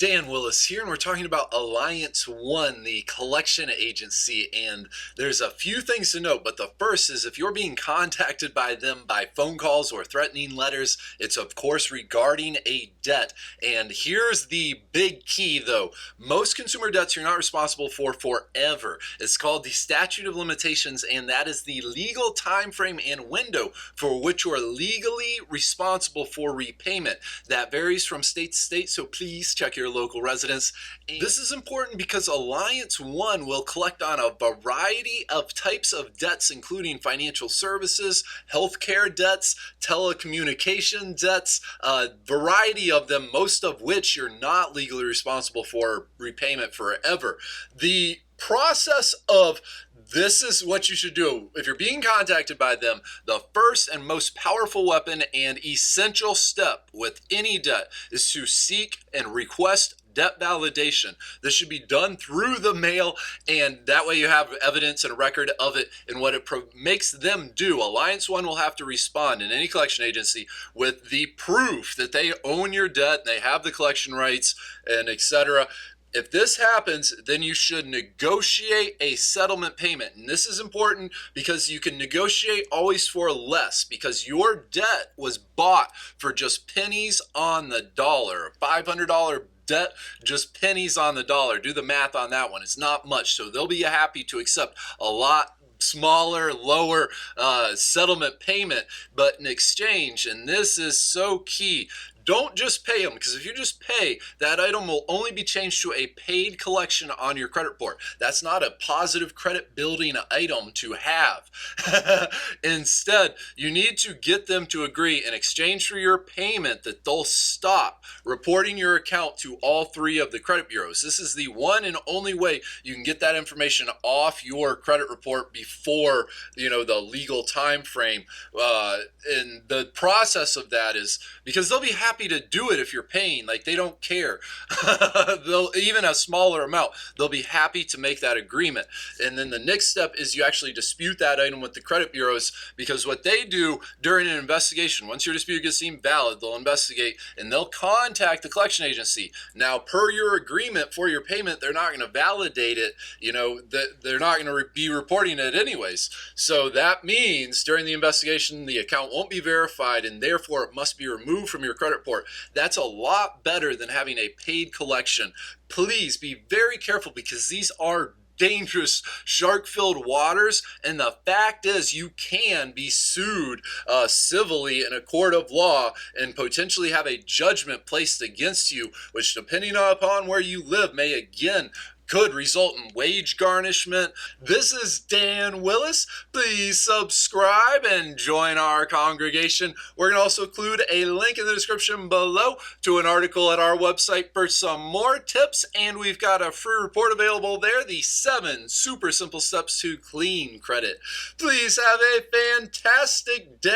Dan Willis here, and we're talking about Alliance One, the collection agency, and there's a few things to note, but the first is if you're being contacted by them by phone calls or threatening letters, it's of course regarding a debt. And here's the big key though. Most consumer debts you're not responsible for forever. It's called the Statute of Limitations, and that is the legal time frame and window for which you are legally responsible for repayment. That varies from state to state, so please check your local residence. And this is important because Alliance One will collect on a variety of types of debts, including financial services, healthcare debts, telecommunication debts, a variety of them, most of which you're not legally responsible for repayment forever. The process of this is what you should do. If you're being contacted by them, the first and most powerful weapon and essential step with any debt is to seek and request debt validation. This should be done through the mail, and that way you have evidence and a record of it. And what it makes them do, Alliance One will have to respond in any collection agency with the proof that they own your debt, they have the collection rights, and etc. If this happens, then you should negotiate a settlement payment. And this is important because you can negotiate always for less, because your debt was bought for just pennies on the dollar. A $500 debt, just pennies on the dollar. Do the math on that one. It's not much. So they'll be happy to accept a lot smaller, lower settlement payment. But in exchange, and this is so key, don't just pay them, because if you just pay, that item will only be changed to a paid collection on your credit report. That's not a positive credit building item to have. Instead, you need to get them to agree in exchange for your payment that they'll stop reporting your account to all three of the credit bureaus. This is the one and only way you can get that information off your credit report before, the legal time frame. And the process of that is because they'll be happy to do it if you're paying, like they don't care. They'll even a smaller amount, they'll be happy to make that agreement. And then the next step is you actually dispute that item with the credit bureaus, because what they do during an investigation, once your dispute gets deemed valid, they'll investigate and they'll contact the collection agency. Now, per your agreement for your payment, they're not going to validate it, they're not going to be reporting it anyways. So that means during the investigation, the account won't be verified, and therefore it must be removed from your credit report. That's a lot better than having a paid collection. Please be very careful, because these are dangerous, shark-filled waters, and the fact is you can be sued civilly in a court of law and potentially have a judgment placed against you, which, depending upon where you live, may again could result in wage garnishment. This is Dan Willis. Please subscribe and join our congregation. We're going to also include a link in the description below to an article at our website for some more tips, and we've got a free report available there, the 7 super simple steps to clean credit. Please have a fantastic day.